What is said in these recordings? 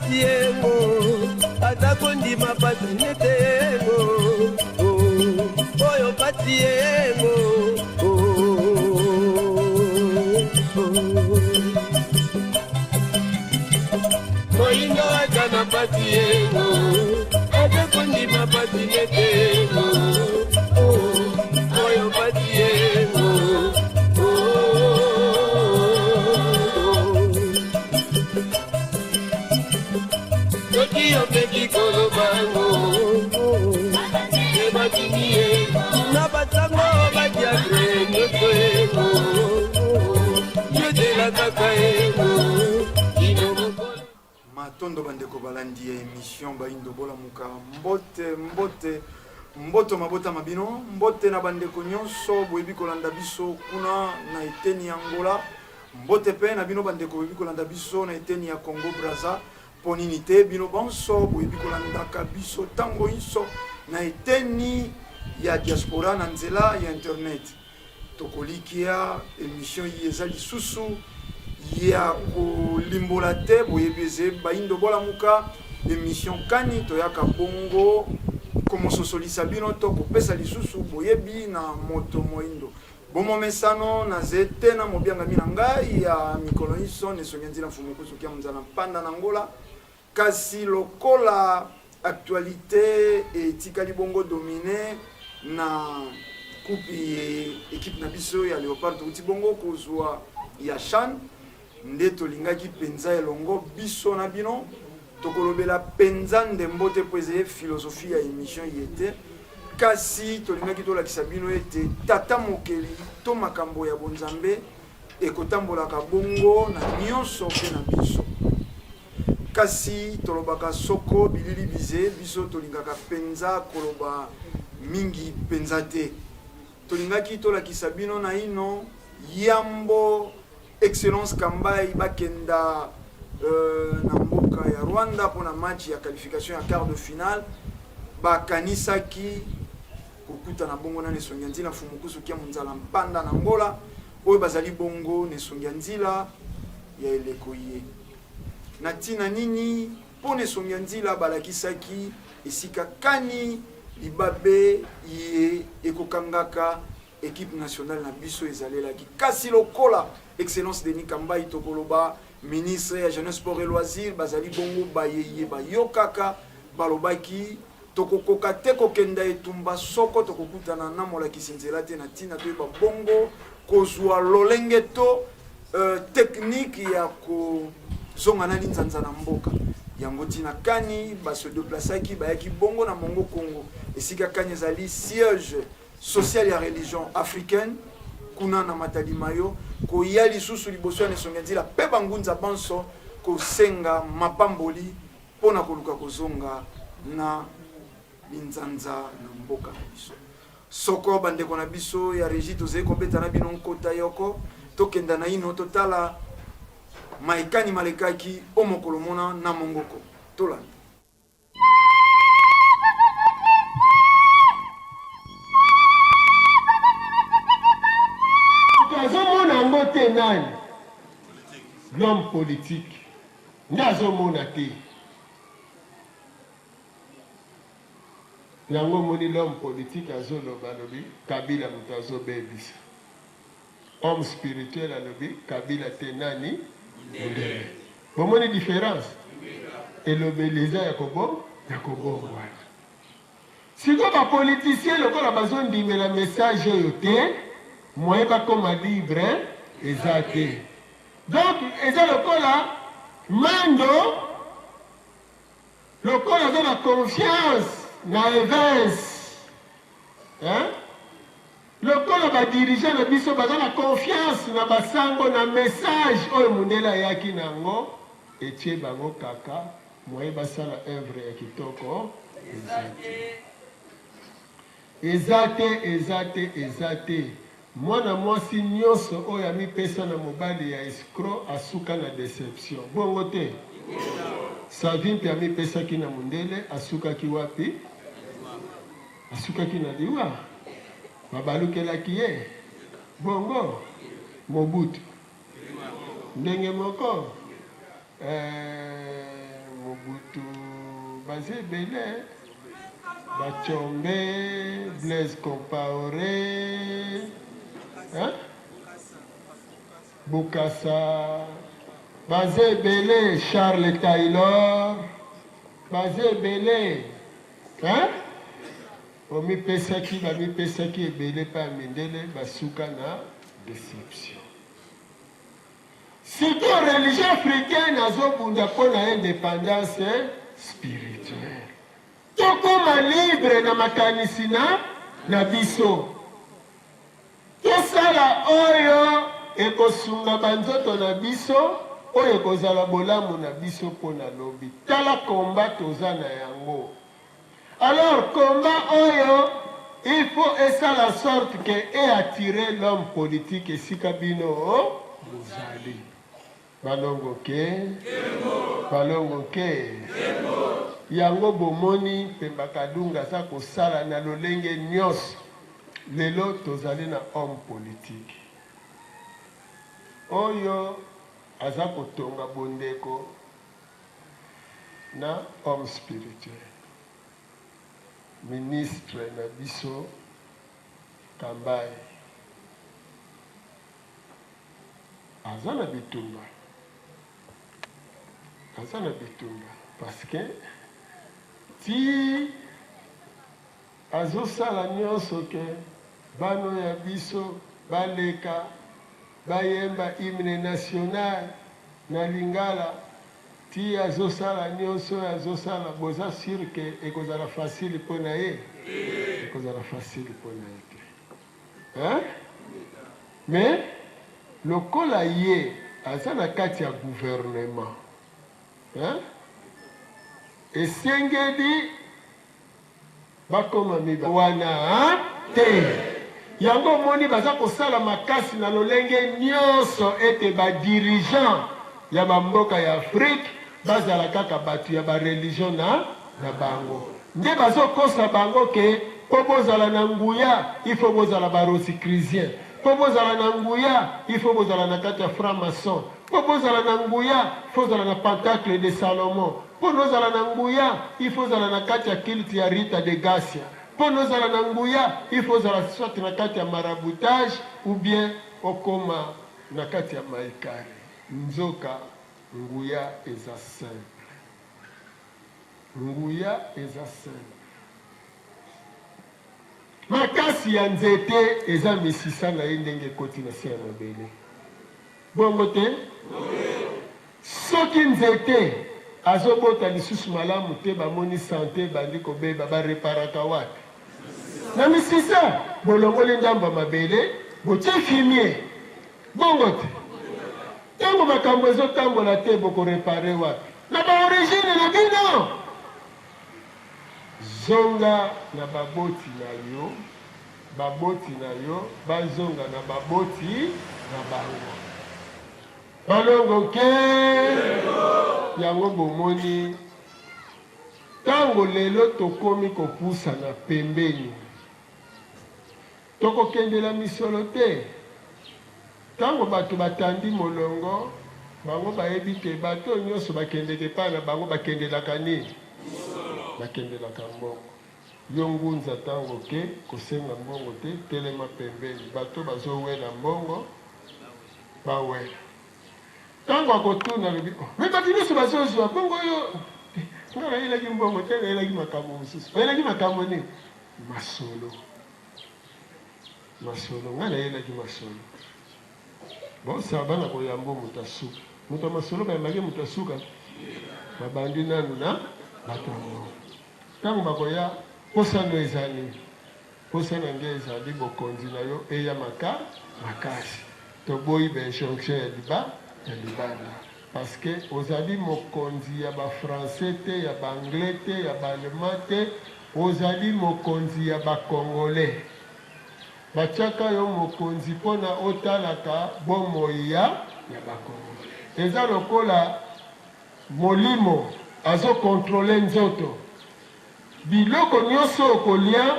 pati yengo atakondi mapati netengo oyo pati yengo moingo atana pati yengo atakondi mapati netengo oyo pati yengo Tokyo peki kolobango Ebakiniye Nabatango badiagre Nyotoego Yodela kakaego Matondo bandeko balandi ya émission Baindo Bola Muka Mboto mabota mabino Mbote na bandeko nyonso Boebi kolanda biso kuna na eteni Angola Mbote pe na bino bandeko boebi kolanda biso na eteni ya Congo Brazza Poninite bino bonso boebi kolandaka biso tango inso na eteni ya diaspora na nzela ya internet tokolikia émission yeza lisusu ya kolimbola te boyebeze Baindo Bola Muka émission kani toyaka bongo komososolisa bino to kopesa lisusu boyebi na moto moindo bomo mesano na zete na mobianga mina ngai ya mikolo iso nesongi nzila mfumu kusukia mzala mpanda na Angola kasi lokola actualité etikali bongo dominé na kupi équipe na biso ya Léopard uti bongo kozwa ya Chan nde tolingaki penza elongo biso na bino tokolobela penza ndembote poeze philosophie ya émission yete kasi tolingaki tolakisa bino ete tata mokeli to makambo ya bonzambe ekotambolaka bongo na nyonso pe na biso kasi tolobaka soko bilili bize biso tolingaka penza koloba mingi penza te tolingaki tolakisa bino na ino yambo excellence Kambai bakenda na mboka ya Rwanda pona match ya qualification ya quart de finale bakanisaki kokuta na bongo na nesongi nzila fumukusu kia munzala mpanda na Angola oyo bazali bongo nesongi nzila ya elekoye na tina nini po nesongi nzila balakisaki esika kani libabe ye ekokangaka équipe nationale na biso ezalelaki kasi lokola excellence Denis Kambai tokoloba ministre ya jeunesse sport et loisirs bazali bongo bayeye bayokaka balobaki tokokoka te kokenda etumba soko tokokutana na molakisi nzela te na tina toyeba bongo kozwa lolenge to technique ya kozonga na linzanza na mboka yango tina kani baso déplaçaki bayaki bongo na Mongo Congo esika kani ezali siège social ya religion africaine kuna na Matadi Mayo ko yali susu liboso ya nesonga nzila pe bangunza banso ko senga mapamboli pona koluka kozonga na linzanza na mboka na biso soko bandeko na biso ya régie tozali kobeta na bino nkota yoko tokenda na ino totala maikani malekaki omokolo mona na mongoko tolanda azomona ngo te nani l'homme politique ndazomona te yango moni l'homme politique azoloba lobi Kabila moto azobebisa homme spirituel alobi Kabila te nani bomoni différence elobeliza ya kobongwana siko bapoliticien lokola bazondimela message oyo te moyen bakoma libre eza te donc eza lokola mando lokola aza na confiance na Evans lokola badirige na biso baza na confiance na basango na message oyo mundele ayaki nango etie bango kaka moye basala œuvre ya kitoko eza te mwana mwasi nyonso oyo amipesa na mobali ya escroc asuka na déception bongo te Savi mpe amipesaki na mundele asukaki wapi asukaki na liwa babalukelaki ye bongo Mobutu ndenge moko Mobutu baza ebele Bachombe, Blaise Compaoré, hein? Bukasa, baza ebele Charles Taylor, baza ebele, hein? Omipesaki ebele pa mindele basuka na déception. Surtout religion africaine azobunda mpona indépendance spirituelle. Tokoma libre na makanisi na biso. Tosala oyo ekosunga banzoto na biso, oyo ekozala bolamu na biso mpona lobi. Tala komba toza na yango. Alors, combat oyo, il faut essayer la sorte que et attirer l'homme politique et si kabino bozali. Balongo ke, balongo ke. Yango bomoni pemba kadunga sa kosala na lolenge nyos. Lelo tozali na homme politique. Oyo aza kotonga bondeko na homme spirituel. Ministre na biso Kambai aza na bitumba parce que ti azosala nyonso ke bano ya biso baleka bayemba hymne national na Lingala ti azosala nyonso azosala boza sûr que ekozala facile mpona ye ekozala facile mpona ye te hein? Mais lokola ye aza na kati ya gouvernement hein? Esengeli bakoma miba wana te yango moni baza kosala makasi na lolenge nyonso ete badirigant ya bamboka ya Afrique bazala kaka batu ya ba religion na bango nde bazokosa bango ke po bozala na nguya il faut bozala ba rosicrisien, po bozala na nguya il faut bozala na kati ya franc-maçon, po bozala na nguya il faut bozala na pentacle de Salomon, po bozala na nguya il faut bozala na kati ya culte ya Rita de Gassia, po bozala na nguya il faut bozala soit na kati ya maraboutage ou bien okoma na kati ya maikari. Nzoka nguya eza simple. Nguya eza simple. Makasi ya nzete eza misisa na ye ndenge koti na se ya mabele. Bongo te? Soki nzete azobota lisusu malamu te bamoni sante bandi kobeba bareparaka wapi? Na misisa bolongoli ndamba mabele botie fumier. Bongo te? Tango makambo ezotambola te bokorepare wapi? Na baorigine na bino zonga na baboti na yo bazonga na baboti na bango balongo ke yango bomoni tango lelo tokomi kopusa na pembeni tokokendela misolo te. Tango bato batandi molongo bango bayebi te bato nyonso bakendeke pa na bango bakendelaka nini? Bakendelaka mbongo. Yo ngunza tango ke kosenga mbongo te telema pembeni bato bazowela mbongo bawela. Tango akotuna lobi me bato nyonso bazozwa bongo yo nga nayelaki mbongo te nayelaki makambo mosusu nayelaki makambo nini? Masolo nga nayelaki masolo. Bon, ça va na koyambo mutasuka. Mutamasolo bayambaki mutasuka. Babandi nanu na batongo. Tango bakoya posano ezali. Posano nge ezali bokonzi na yo eya makasi. Toboyi ba injonction ya libana. Parce que ozali mokonzi ya ba français te, ya ba anglais te, ya ba allemand te, ozali mokonzi ya ba congolais. Bachaka yo mokonzi pona otalaka bomoi ya bakongo. Eza lokola molimo azo kontrole nzoto. Biloko nyonso okolia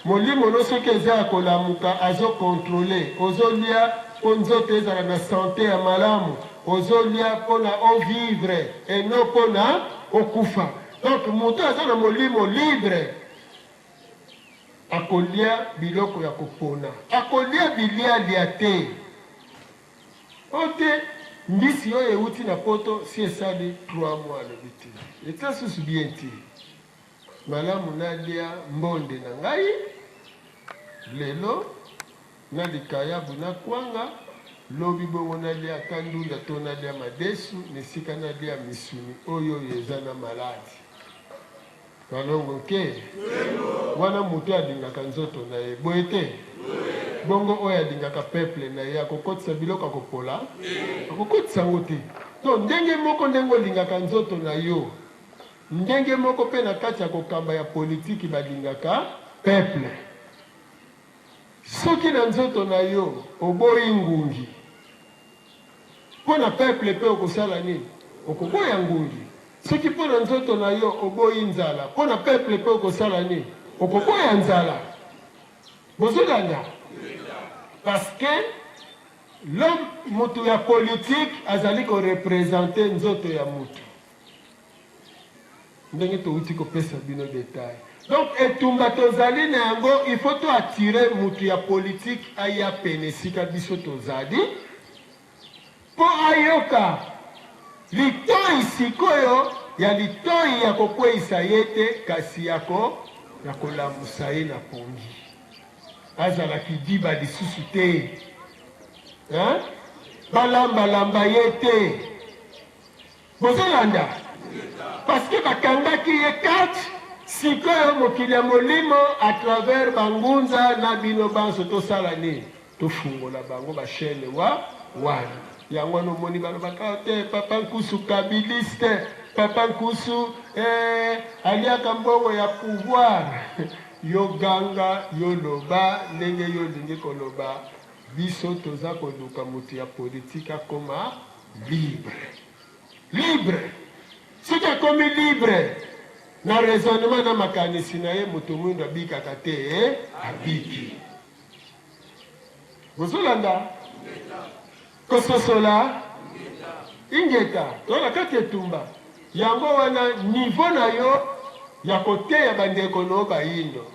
molimo nyonso eza kolamuka azo kontrole. Ozolia po nzoto ezala na santé ya malamu. Ozolia pona o vivre et non pona okufa. Donc moto aza na molimo libre akolia biloko ya kopona, akolia bilia te. Ote mbisi oyo euti na poto si esali 3 mois alobi te, eta susu bien te. Malamu nalia mbonde na ngai lelo na likayabu na kwanga, lobi bongo nalia ata ndunda to nalia madesu, nesika nalia misuni oyo eza na maladi. Kalongo ke wana mutu adingaka nzoto na ye boye te, bongo oyo adingaka peuple na ye akokotisa biloko akopola, akokotisa yango te. To ndenge moko ndenge olingaka nzoto na yo, ndenge moko pe na kati ya kokamba ya politiki balingaka peuple. Soki na nzoto na yo oboyi ngungi, mpo na peuple pe okosala nini? Okoboya ngungi. Soki mpo na nzoto na yo oboyi nzala, mpo na peuple pe okosala nini? Okoboya nzala. Bozolanda? Parce que l'homme mutu ya politique azali ko représenter nzoto ya mutu. Ndenge touti kopesa bino détail. Donc etumba tozali na yango, il faut to attirer mutu ya politique aya pene sika biso tozali po ayoka litoi sikoyo ya litoi ya kokweisa yete kasi yako ya kolamusa ye na pongi. Azalaki diba lisusu te, balamba ye te. Bozolanda? Parce que bakangaki ye kati sikoyo mokili ya molimo à travers bangunza na bino banso tosala nini? Tofungola bango bashene wana. Yango nomoni balobaka te papa nkusu kabiliste, papa nkusu aliaka mbongo ya pouvoir. Yo ganga yo loba ndenge yo lingi koloba, biso toza koluka mutu ya politika koma libre. Soki akomi libre na raisonnement na makanisi na ye, mutu mwindu abikaka te abiki. Bozolanda? Kososola ingeta tola kati etumba yango wana niveau na yo ya koteya bandeko no bayindo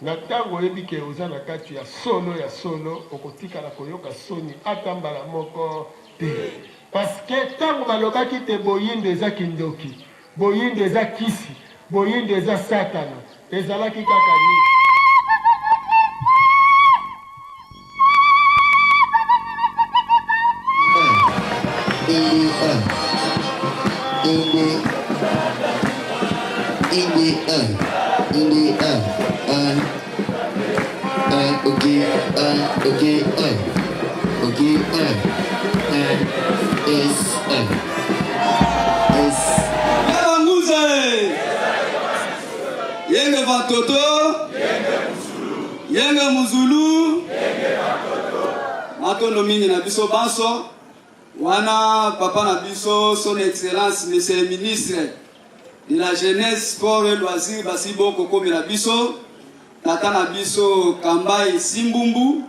na ntango oyebi ke oza na kati ya solo okotikala koyoka soni ata mbala moko te. Parce que ntango balobaki te boyindo eza kindoki, boyindo eza kisi, boyindo eza satana, ezalaki kaka nini? Yenge Vatoto, Yenge Muzulu, Matondo mingi na biso banso, wana papa na biso, son excellence, monsieur le ministre de la jeunesse, sport et loisirs, basi boko komi na biso, tata na biso Kambai Simbumbu,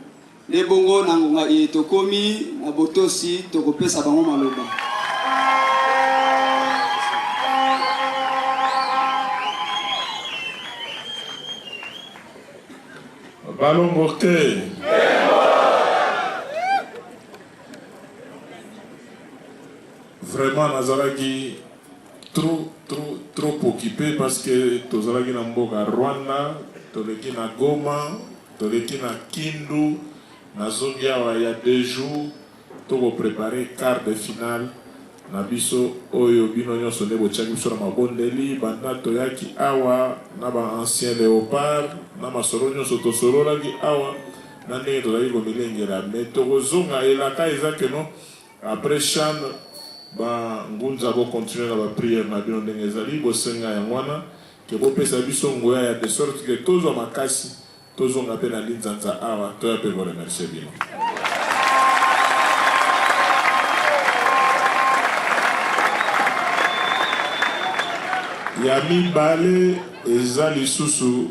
ne bongo na ngonga tokomi na botosi tokopesa bango maloba. Ballon Borté. Vraiment, Nazaraki trop occupé parce que Tozaraki na mboka Rwanda, Toleki na Goma, Toleki na Kindu, Nazogiawa il y a 2 jours, Togo préparé quart de finale. Nabiso oyo bino nyonso ne bochaki biso na mabondeli banda toyaki awa na ba ancien léopard na masolo nyonso tosololaki awa na ndenge tozali komilengela me tokozonga elaka eza ke no après chan ba ngunza bo continuer na ba prière na bino ndenge ezali bosenga yango wana ke bopesa biso ngoya ya de sorte que tozwa makasi tozonga pe na linzanza awa toya pe koremercier bino. Ya mibale eza lisusu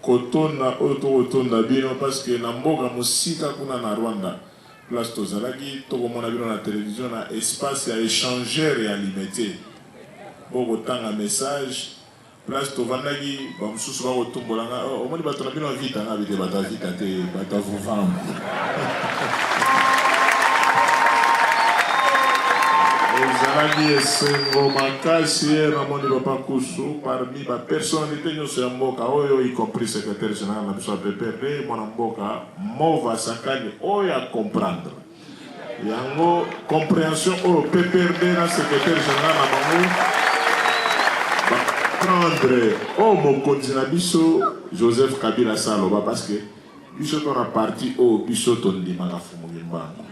kotonda oyo tokotonda bino parce que na mboka mosika kuna na Rwanda place tozalaki tokomona bino na télévision na espace ya échangeur ya limité pour autant un message. Place to vandagi, bam susu ba otumbolanga. O moni bato na bino vita na bide bata vita te bata vuvam. Ezalaki esengo makasi na moni papa kusu parmi ba personnalité nyonso ya mboka oyo y compris secrétaire général na biso ya PPRD mwana mboka mova sakani oyo a comprendre. Yango compréhension oyo PPRD na secrétaire général na bango prendre au mokonzi na biso Joseph Kabila Saloba parce que biso to na parti o biso to ndima na fumu mbango.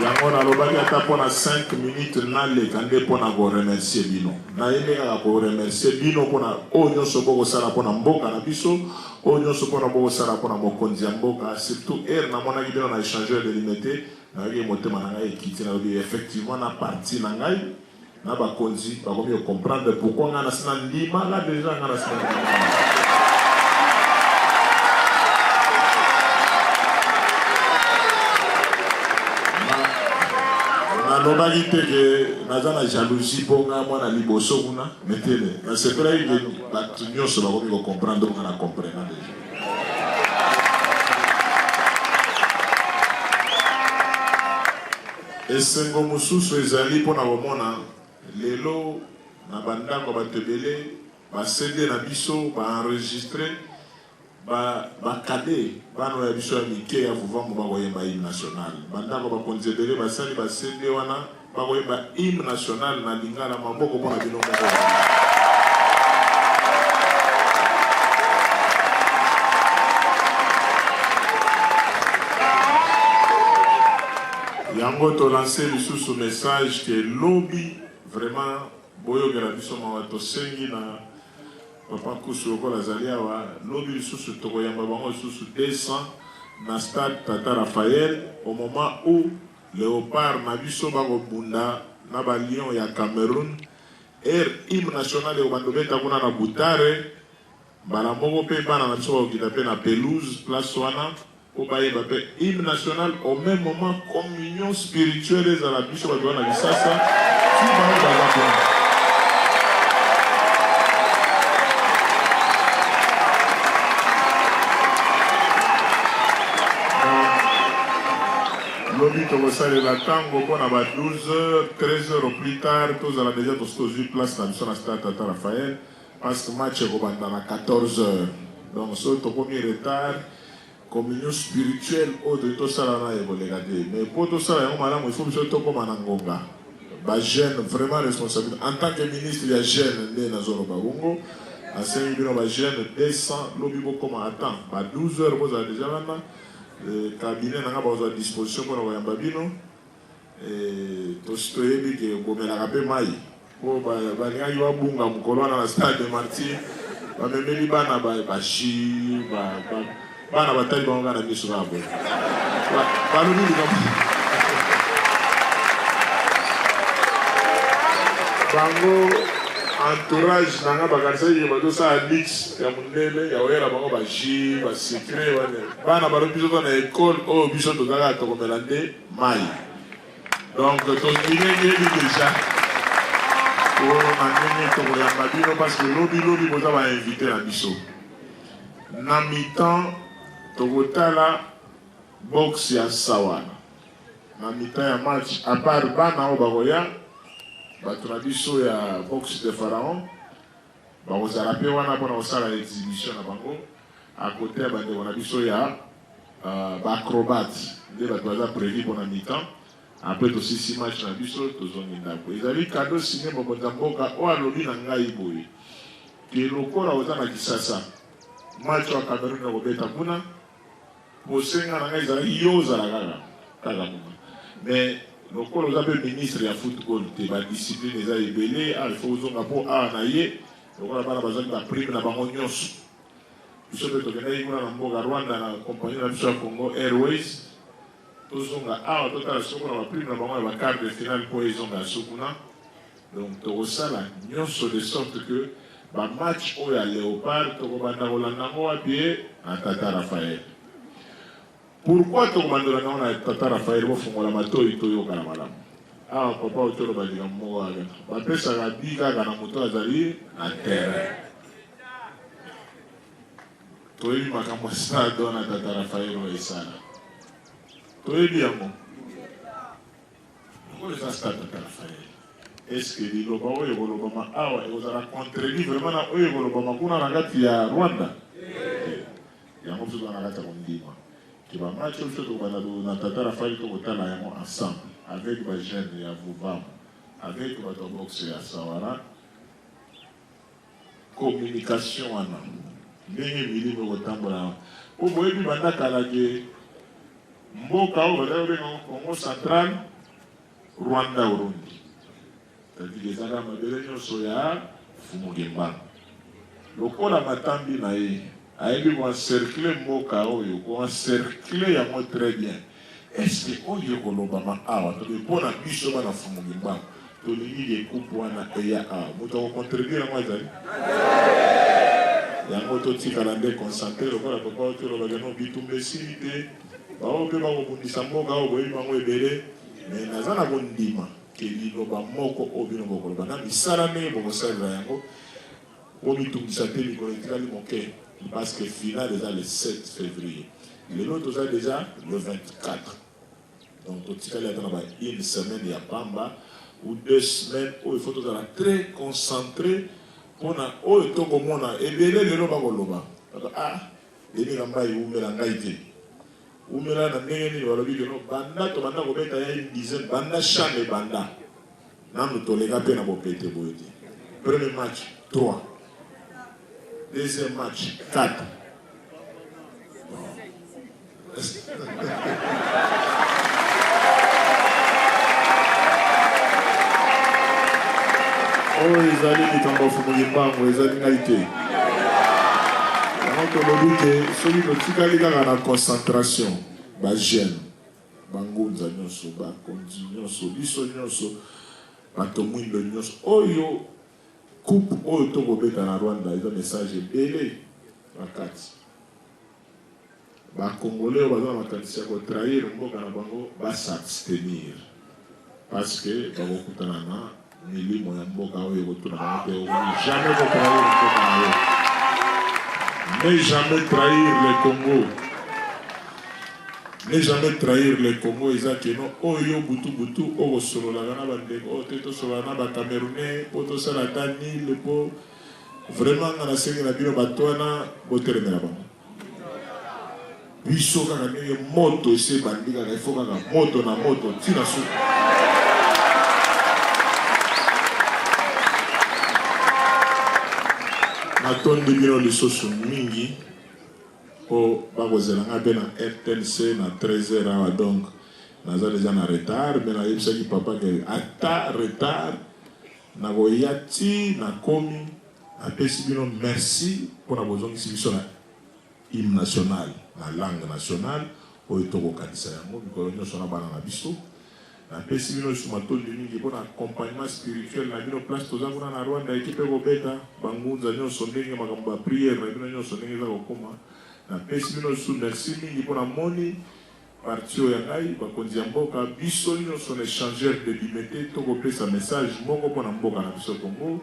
Yango na lobaki ata pona 5 minutes na leka nde pona ko remercier bino. Na yeme kaka ko remercier bino pona o nyonso boko sala pona mboka na biso, o nyonso pona boko sala pona mokonzi ya mboka, surtout na mona bino na échangeur de limité. Effectivement, na partie na ngai na bakonzi ba komi comprendre pourquoi ngana sina ndima là déjà ngana sina na lobaki te ke naza na jalousie po nga mwana liboso kuna metele na sepela ide bato nyonso ba komi comprendre ngana comprendre déjà. Esengo mususu ezali pona bomona lelo na bandako batebele ba CD na biso ba enregistrer ba kade bano ya biso ya mike ya vuvambo ba koyemba hymne national bandako ba konzebele basali ba CD wana ba koyemba hymne national na lingala maboko pona bino moko. Yango to lancer le message que lobby vraiment boyo gela biso mawato sengi na papa kusu ko la zaliawa lobby susu to koyamba bango susu 200 na stade Tata Raphaël au moment où Léopard na biso ba ko bunda na ba lion ya Cameroun hymne national au bandobeta kuna na Butare bala moko pe bana na biso ba okita pe na pelouse place wana au hymne national au même moment communion spirituelle à la biche de la Bissassa. L'obit au salle la tango pour 12h, 13h au plus tard, tous à la déjà tous place dans le stade Tata Raphaël parce que match est à 14h. Donc ce premier retard. Communion spirituelle autre to sala na eboleka te mais pour to sala yango malamu il faut biso to koma na ngonga ba jeune vraiment responsable en tant que ministre ya jeune nde na zolo ba bongo asengi bino ba jeune 200 lobi ko koma attend ba 12h boza déjà wana cabinet na ba à disposition pour koyamba bino to stoyebi ke bomela ka pe mai ko ba ngai wa bunga mukolo na stade de Martyr ba memeli bana ba shi ba bana batali bango na biso babo baloni bango entourage nanga bakanisa ye bazosa mix ya mundele ya oyela bango ba jus ba secret wana bana balo biso na école oyo biso tozalaka tokomela nde mai donc tozilenge déjà pour nandenge tokoyamba bino parce que lobi boza bainvité na biso na mi-temps tokotala box ya sawana na mi-temps ya match à part bana oyo bakoya bato na biso ya box de Pharaon bakozala mpe wana mpona kosala exhibition na bango à côté ya bandeko na biso ya baacrobate nde bato baza prévu mpona mi-temps après tosisi match na biso tozongi ndako ezali kado signé mokonzi ya mboka oyo alobi na ngai boye ke lokola oza na Kisasa match wa Cameroun na kobeta kuna bosenga na ngai ezalaki yo ozala kaka muna mais lokola oza mpe ministre ya football te badiscipline eza ebele il faut ozonga mpo awa na ye lokola bana bazwaki baprime na bango nyonso biso mpe tokendaki kuna na mboka Rwanda na compagnie na biso ya Congo Airways tozonga awa totala soko na baprime na bango ya bacart de finale mpo ezonga so kuna donc tokosala nyonso de sorte que bamatch oyo ya Léopard tokobanda kolanda yango wapi na Tata Raphaël Pourquoi tu as Tata Raphaël Bofongola Matoi Toyo Kalamala? Ah, papa, Otoro Badiga Moa. Papa, ça a dit qu'à Ganamoto Azali, à terre. Toi, il m'a commencé à donner à Tata Raphaël Oesana. Toi, il dit à moi. Pourquoi ça Tata Raphaël? Est-ce que les Lobao et Golobama, ah ouais, vous avez contredit vraiment à eux et Golobama, qu'on a regardé à Rwanda? Il y a un peu de temps qui va matcher au château de Tata Raphaël ensemble, avec les jeunes et à Vouvam, avec votre boxe à Sawara. Communication en un. N'est-ce pas le temps pour vous dire que Mboka au Congo central, Rwanda Burundi. C'est-à-dire les Arabes de Soya, Fumugemba. Le col à Matambi naïe. Aïe, vous encerclez Mboka, vous encerclez à moi très bien. Est-ce que vous avez Kolobama Awa, tu es bon à Bishoma na Fumugimba, tu es lié de Kupuana et à vous avez contribué à moi. Il y a un autre petit calendrier concentré, le corps à papa, tu le regardes, bitumbe simité, bao pe bao bundisambo, bao boyi bango ebele, mais nazana bondima, que liloba moko obino bokoloba, na misalame bokosala yango, omitumisa te likoletika limoke. Parce que final déjà le 7 février. Les autres ont déjà le 24. Donc, il y a une semaine, il y a Pamba, ou 2 semaines, où il faut être très concentré pour que tout le monde ait bien le loba. Ah, les gens qui ont été là, où il y a une banda, tu as une dizaine, banda, chaque banda. Nous les gars, nous avons pété. Premier match, 3. Deuxième match, 4. Oh, ils allaient les tambours fumouillants, ils allaient naïté. Donc, on dit que celui qui a la concentration, bah, jeune, bangounza nyonso, bah, kondi nyonso, biso nyonso, batomwindo nyonso, oyo. Coupe au Togobeta na Rwanda, ils ont un message belé à Kati. Les Congolais ont trahir le mot Kanabango, va s'abstenir. Parce que les Congolais jamais trahir le ne jamais trahir le Congo. Ne jamais trahir le Congo, ils ont dit non, oh yo butu, oh solo la gana bande, oh teto solo na ba Camerounais, oh to sala tani le po, vraiment na la série na bino batwana, botere na ba. Biso kaka ne moto se bandika, il faut kaka moto na moto, tina su. Na ton de bino le soso mingi. Oh, bagozelanga ben na RTNC na 13h donc naza déjà na retard mais na yebisaki papa que ata retard na goyati na komi na pesi bino merci pour la bozongisi biso na hymne national na langue nationale oyo tokokanisa yango mikolo nyonso na bana na biso na pesi bino sumatoli mingi mpona accompagnement spirituel na bino place toza kuna na Rwanda ekipe kobeta bangunza nyonso ndenge makambo ya priere na bino nyonso ndenge eza kokoma na pesi bino su merci mingi mpona moni parti oyo ya ngai bakonzi ya mboka biso nyonso na échangeur de limité tokopesa message moko mpona mboka na biso Congo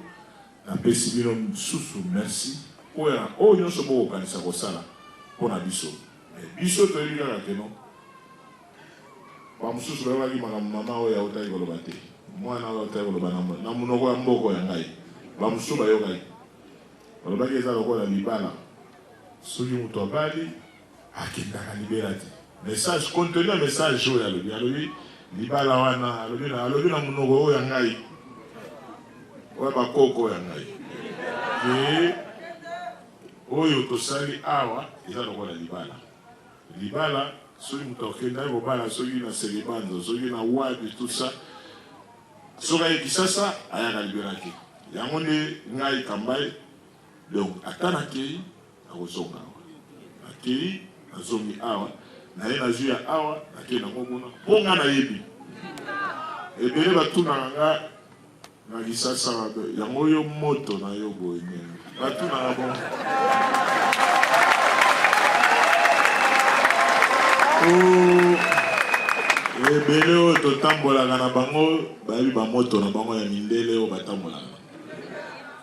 na pesi bino susu merci oyo nyonso bokokanisa kosala mpona biso biso toyebi kaka keno bamosusu bayokaki makambo mama oyo autaki koloba te mwana oyo autaki koloba na monoko ya mboka ya ngai bamosusu bayokaki balobaki eza lokola libala soki moto abali akendaka libela te message contenu ya message oyo alobi libala wana alobi na monoko oyo ya ngai oyo bakoko oyo ya ngai oyo tosali awa eza lokola libala soki moto akendaki kobala soki na Selibanzo soki na Wadi tout ça soki aye Kisasa ayaka libelaki yango nde ngai Kambai donc ata nakei akozonga awa nakei nazongi awa naye nazwi ya awa nakei nango kuna mpo nga nayebi ebele batunaka nga na Kisasa yango oyo moto na yo boye nini batunaka bon ebele oyo totambolaka na bango bayebi bamoto na bango ya mindele oyo batambolaka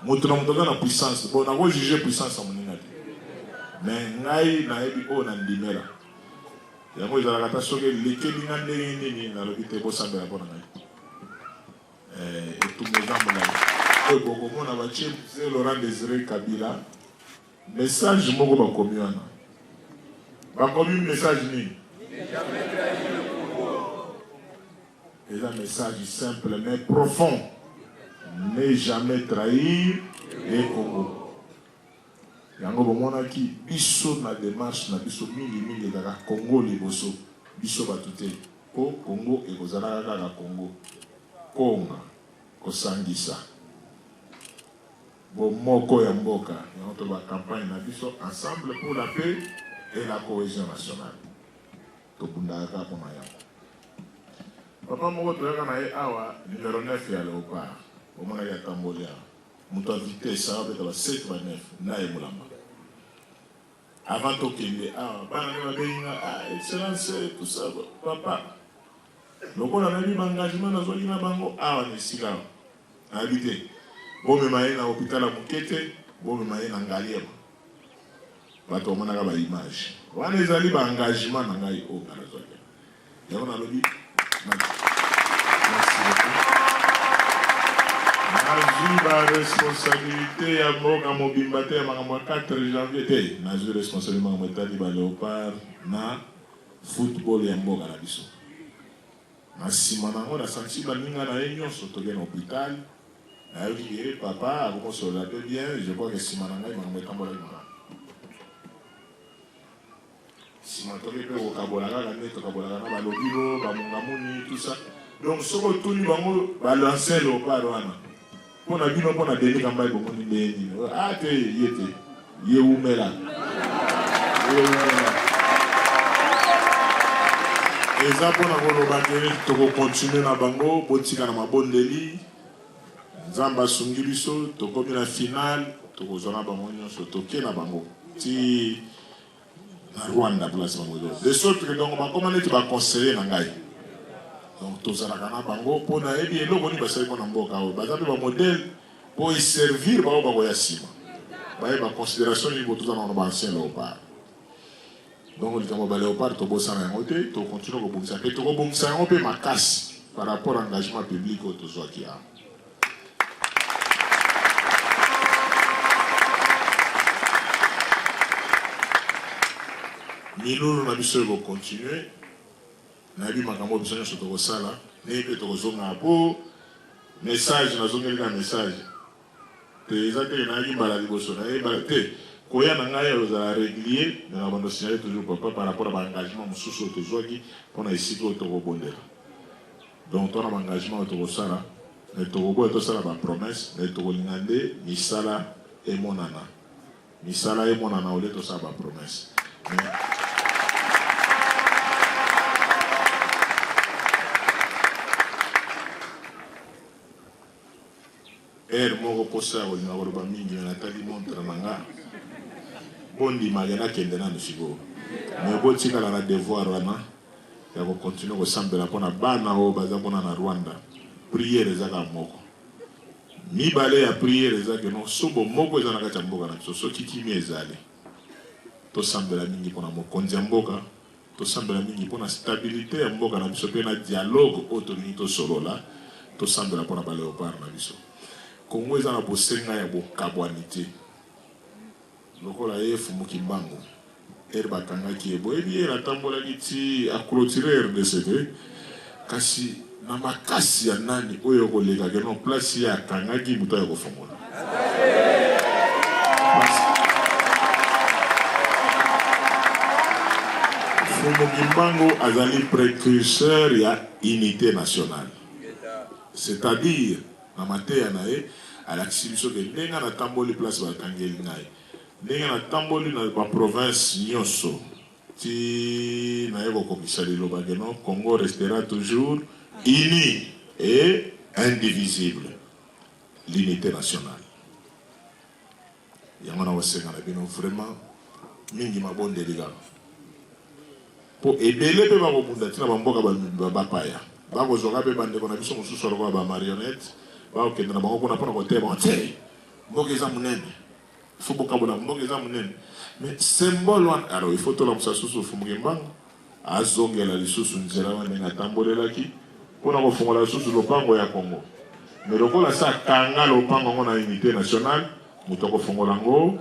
moto na moto aza na puissance bon nakojuge puissance ya moninga te mais ngai nayebi oyo na ndimela yango ezalaka ta soki elekeli nga ndenge nini nalobi te bosambela mpo na ngai etumba ezambo na oyo bokomona batie mzee Laurent Désiré Kabila message moko bakomi wana bakomi message nini c'est un message simple mais profond. Ne jamais trahir les Congo. Yango bomona ki biso na démarche na biso mingi kaka Congo liboso biso batute po Congo ekozala kaka Congo konga kosangisa bomoko ya mboka yango to ba campagne na biso ensemble pour la paix et la cohésion nationale to bundaka ko na yango. Papa moko toyaka na ye awa numéro 9 ya Léopard omona ya tamboli awa moto a vitesse awa beta ba 7 ba 9 na ye mulamba avant tokende awa bana ne babenga excellence tout ça papa lokola nayebi baengagement nazwaki na bango awa na esika awa nayebi te bomema ye na hôpital ya moke te bomema ye na ngaliema bato omonaka baimage wana ezali baengagement na ngai oyo nga nazwaki yango nalobi nazwi responsabilité ya mboka mobimba te ya makambo ya 4 janvier te nazwi responsabilité makambo etali ba Léopard na football ya mboka na biso na nsima nango nasanti baninga na ye nyonso toke na hôpital nayoki ke papa akokosola pe bien je crois que nsima na ngai makambo etambolaki malamu nsima toke mpe kokabola kaka nde tokabolaka na balobilo bamongamoni tout ça donc soki otuni bango balancer Léopard wana mpona bino mpona Denis Kambai bomoni ndeni te ye te ye umela eza mpona koloba ke tokokontinue na bango botika na mabondeli nzambe asungi biso tokomi na finale tokozwa na bango nyonso toke na bango ti na Rwanda place bango de sorte que donc bakoma neti baconseiller na ngai donc tozalaka na bango mpona yebi eloko nini basali mpona mboka oyo baza mpe bamodele mpo eservir bango bakoya nsima bayeba considération nini botozana na baancien Léopard donc likambo ba Léopard tobosana yango te tokontinue kobongisa mpe tokobongisa yango mpe makasi par rapport à engagement public oyo tozwaki awa milulu na biso ekokontinue nayebi makambo biso nyonso tokosala ndenge mpe tokozonga po message nazongeli na message te eza te nayaki mbala liboso nayebala te koya na ngai ozala régulier mais na bando signale toujours papa par rapport à baengagement mosusu oyo tozwaki mpona esika oyo tokobondela donc tona baengagement oyo tokosala me tokoboya tosala bapromesse me tokolinga nde misala emonana ole tosala bapromesse moko posa ya kolinga koloba mingi natali montre na nga bondimaka nakende nanu sikoyo me botikala na devoir wana ya kokontinue kosambela mpona bana oyo baza mpona na Rwanda priere ezaka moko mibale ya priere ezaki no sombo moko eza na kati ya mboka na biso soki kimi ezali tosambela mingi mpona mokonzi ya mboka tosambela mingi mpona stabilité ya mboka na biso mpe na dialogue oyo tolingi tosolola tosambela mpona ba Léopard na biso Congo eza na bosenga ya bokabwani te lokola ye fumuki mbango bakangaki ye boyebi ye natambolaki ti aclôturer RDC te kasi na makasi ya nani oyo koleka ke no place ya akangaki moto ya kofongola fumuki mbango azali précurseur ya unité nationale c'est-à-dire na mateya na ye alakisi biso ke ndenge natamboli place bakangeli ngai ndenge natamboli na baprovince nyonso ti naye kokokisa liloba ke no Congo restera toujours uni et indivisible l'unité nationale yango na kosenga na bino vraiment mingi mabondeli kaka pour ebele pe ba ko munda tina bamboka ba paya ba ko zoka pe bande ko na biso mususu alo ba marionnette ba ko kenda na bango kuna pona ko te ba te mboka eza munene faut boka bona mboka eza munene mais symbole wana alors il faut to la mususu fumuke mbanga azongela lisusu nzela wana ngatambolelaki pona ko fungola lisusu lopango ya Congo mais lokola sa kanga lopango ngo na unité nationale mutoko fungola ngo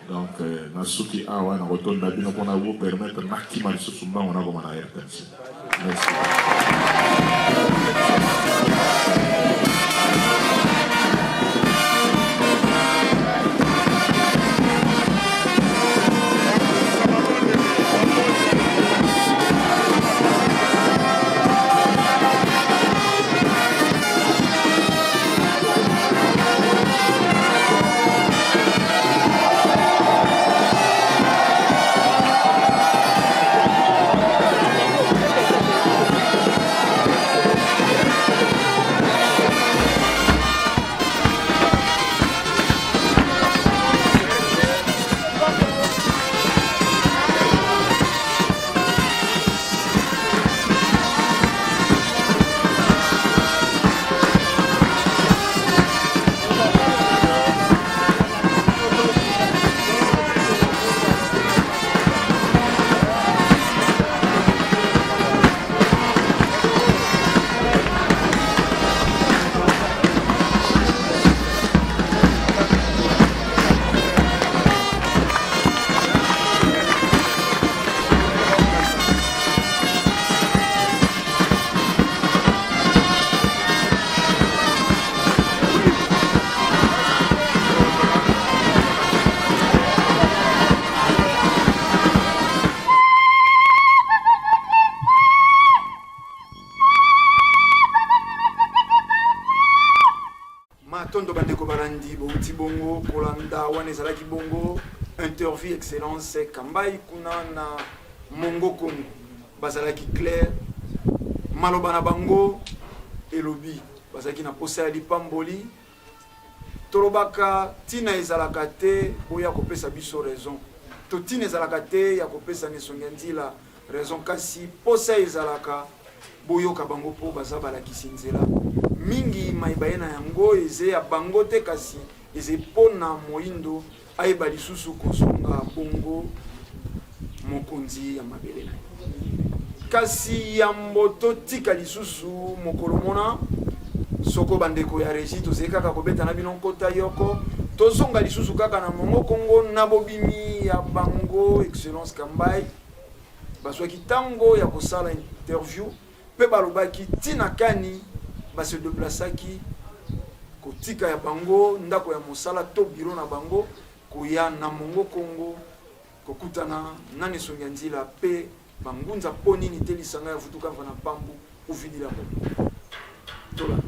donc nasuki awa na rotonda bino pona vous permettre nakima lisusu mbango na koma na RTNC. Merci. Tondo bandeko barandi bouti bongo kolanda wana ezalaki bongo interview excellence Kambai kuna na Mongo Kongo bazalaki clair maloba na bango elobi bazalaki na posa ya lipamboli tolobaka tina ezalaka te boya kopesa biso raison to tina ezalaka te ya kopesa nesonga nzila raison kasi posa ezalaka boyoka bango po baza balakisi nzela mingi maibayena yango eze ya bango te kasi eze pona moindo ayeba lisusu kozonga bongo mokonzi ya mabele kasi ya mboto tika lisusu mokolo mona soko bandeko ya régie tozeli kaka kobeta na bino nkota yoko tozonga lisusu kaka na Mongo Kongo na bobimi ya bango excellence Kambai bazwaki tango ya kosala interview pe balobaki tina kani base déplaçaki kotika ya bango ndako ya mosala to biro na bango koya na Mongo Kongo kokutana na nesonga nzila pe bangunza poni ni telisanga ya futuka vana pambu uvidila mo tola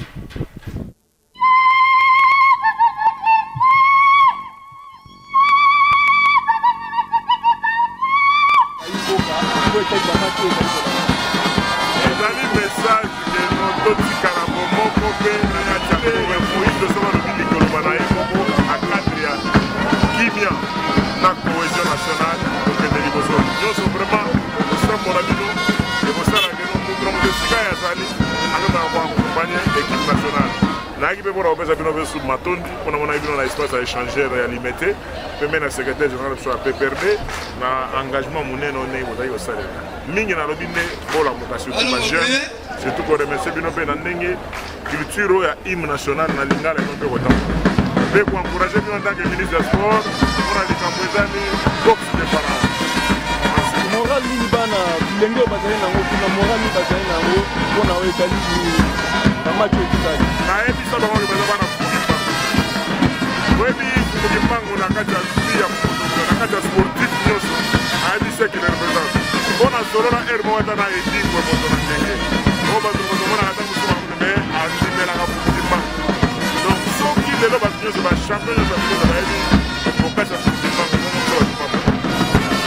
ezali message ke nototikala bomoko mpe nayatiako moïse osala lobi likoloba na ye moko akadre ya kimia na cohésion nationale kokende liboso nyonso vraiment kosambola bino ekosala keno mutramoto esika yazali akendaka koakompagne équipe nationale nayaki mpe mpona kopesa bino mpe sub matondi mpona monaki bino na espace ya échangeur ya limité mpe mpe na secrétaire général biso ya PPRD na engagement monene o ndenge bozali kosalela mingi nalobi nde bolamuka surtout bajeune surtout koremercie bino mpe na ndenge culture oyo ya hymne national na lingala eno mpe kotambola mpe koencourage bino en tant que ministre ya sport mpona likambo ezali boxe de pharaon moral nini bana bilenge bazali nango kuna moral nini bazali nango mpona oyo etali na match ekitali nayebisa bango ke baza bana fukimbango oyebi fukimbango na kati ya vi ya motoka na kati ya sportif nyonso ayebisi eke na représence mpona solo na aire moko ata na edingwe moto na ndenge oyo bato kozomona ata mosusu me andimelaka fukimbango donc soki lelo bato nyonso bachampion nyonso babiloza bayebi kokasa fukimbango momoso batumaka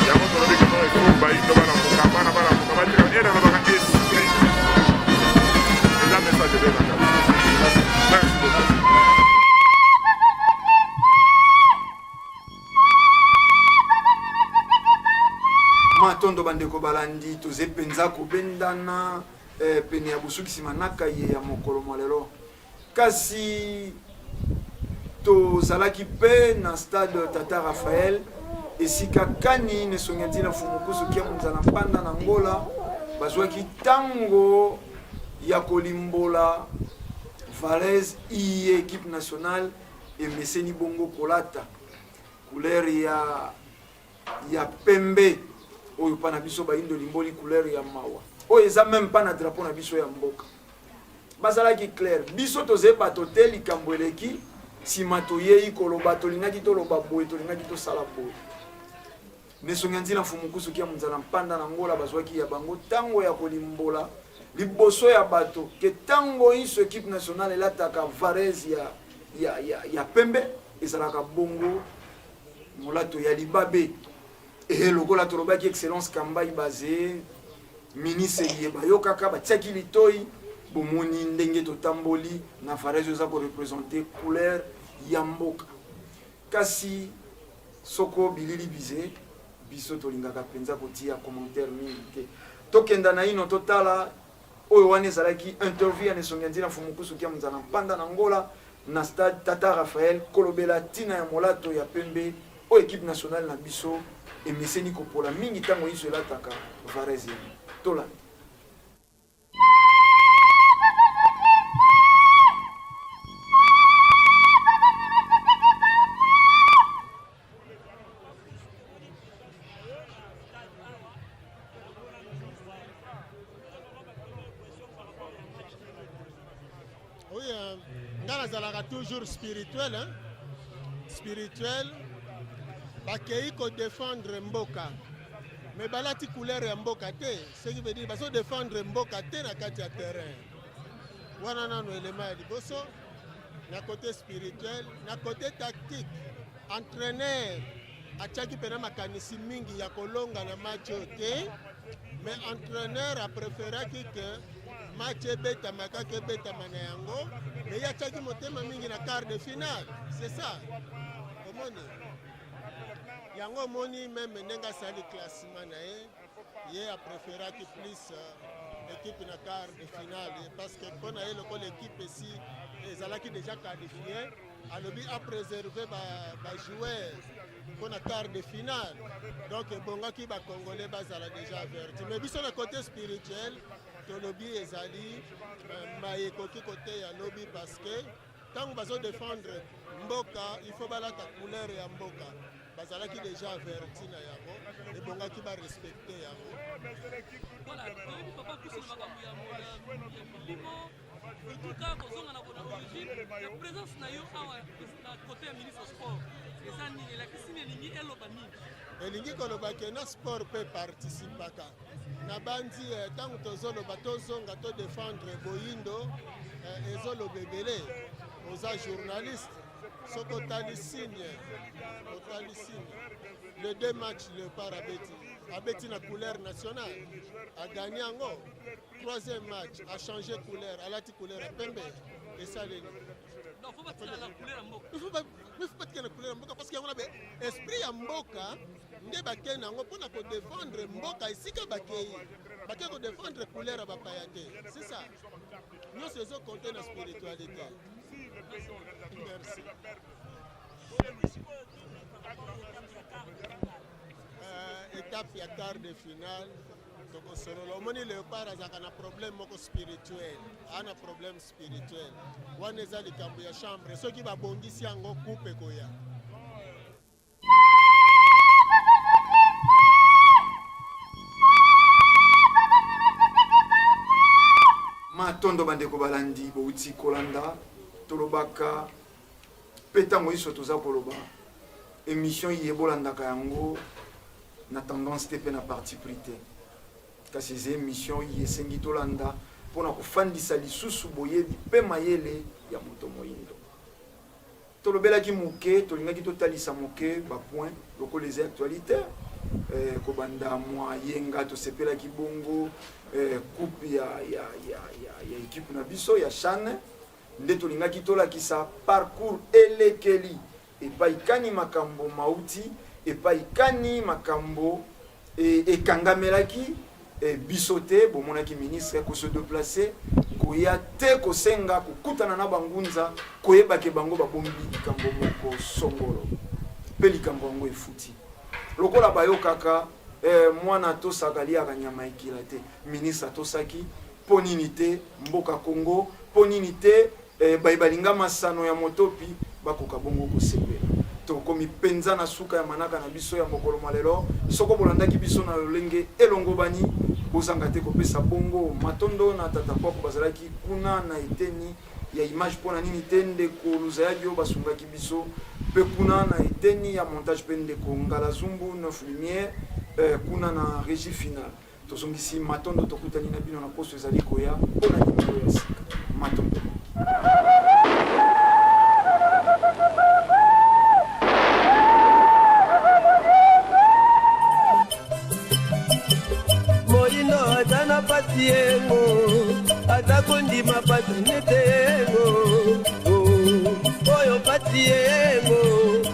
yango tolobi keno efo bayindo balamuka bana balamuka batika ere alobaka esprit eza message ebengaka merci beaucoup matondo bandeko balandi toze penza kobendana pene ya busukisi manaka ye ya mokolo malelo kasi tozalaki pe na stade Tata Raphaël esika kani nesongi ntina fumukusu kia munzala mpanda na Ngola bazwaki tango ya kolimbola Varese iye équipe nationale emeseni bongo kolata couleur ya pembe oyo pa na biso baindo limboli couleur ya mawa oyo eza même pas na drapeau na biso ya mboka bazalaki clair biso tozeba tote likambo eleki sima toyei koloba tolingaki toloba boye tolingaki tosala boye nesongi nzina fumukusu kia munzala mpanda na Ngola bazwaki ya bango tango ya kolimbola liboso ya bato ke tango iso équipe nationale elataka Varese ya pembe ezalaka bongo molato ya libabe lokola tolobaki excellence Kambai basé ministre yeba yo kaka batiaki litoi bomoni ndenge totamboli na Varese eza ko représenter couleur ya mboka kasi soko bilili bize biso tolingaka penza kotia commentaire mingi te tokenda na ino totala oyo wana ezalaki interview ya nesongi nzina fumukusu kia munzala mpanda na Ngola na stade Tata Raphaël kolobela tina ya molato ya pembe o équipe nationale na biso emeseni kopola mingi tango iso elataka Varese tola Oui, Ngala toujours spirituel, hein? Spirituel, bakei ko défendre mboka. Mais balati couleur ya mboka te, ce qui veut dire baso défendre mboka te na kati ya terrain. Wana nano élément ya liboso, na côté spirituel, na côté tactique. Entraîneur achaki pena makanisi mingi ya kolonga na match te, mais entraîneur a préféré que match beta makake beta manayango mais ya chaki motema mingi na quart de finale, c'est ça. Omoni yango moni même nenga sali classement na ye a préféré que plus équipe na quart de finale parce que pour na le l'équipe ici ezalaki déjà qualifié alobi a préserver ba joueur pour na quart de finale donc bongaki ba congolais bazala déjà averti mais biso na côté spirituel tolobi ezali maye koki côté ya lobby parce que tant bazo défendre mboka il faut balata couleur ya mboka bazalaki déjà averti na yango et bongaki ba respecter yango voilà papa kusi makambo ya milimo etuka kozonga na bona origine la présence na yo awa na côté ya ministre sport eza nini elakisi elingi eloba nini elingi koloba ke na sport peut participaka na bandi tango tozoloba tozonga to défendre boyindo ezoloba ebele oza journaliste soko otali signe le deux matchs le par abeti na couleur nationale a gagné yango troisième match a changé couleur alati couleur ya pembe esaleli donc faut batika na couleur ya mboka faut batika na couleur ya mboka parce que yango na be esprit ya mboka nde bakei nango mpona kodéfendre mboka esika bakei kodéfendre couleur ya bapaya te c'est ça nyonso ezokonte na spiritualité. Merci. Étape ya quart de finale tokosolola omoni léopard azalaka na problème moko spirituel ana problème spirituel wana eza likambo ya chambre soki babongisi yango coupe koya matondo bandeko balandi bouti kolanda tolobaka petango iso toza koloba émission yebolandaka yango na tendance te pe na parti pris te kasi eza émission yesengi tolanda mpona kofandisa lisusu boyebi mpe mayele ya moto moyindo tolobelaki moke tolingaki totalisa moke bapoint lokola eza actualité kobanda mwa yenga tosepelaki bongo coupe ya équipe na biso ya CHAN nde tolingaki tolakisa parcours elekeli epai kani makambo mauti epai kani makambo et kangamelaki bisote bomonaki ministre ko se déplacer ko ya te ko senga ko kutana na bangunza ko yebake bango babombi likambo moko songolo pe likambo ngo efuti lokola bayo kaka mwana to sakali akanyama ikila te ministre to saki poninité mboka Congo poninité balinga masano ya motopi bakoka bongo ko sepela to komi penza na suka ya manaka na biso ya mokolo malelo soko bolandaki biso na lolenge elongo bani bozanga te kopesa bongo matondo na tata poko bazalaki kuna na eteni ya image pona nini tende ko luzayaki yo basungaki biso pe kuna na eteni ya montage pende ko ngala zumbu 9 lumière kuna na régie finale tozongisi matondo tokutani na bino na posto ezali koya pona nimero ya sika matondo Atana pati yengo atakondima pati nete yengo oyo pati yengo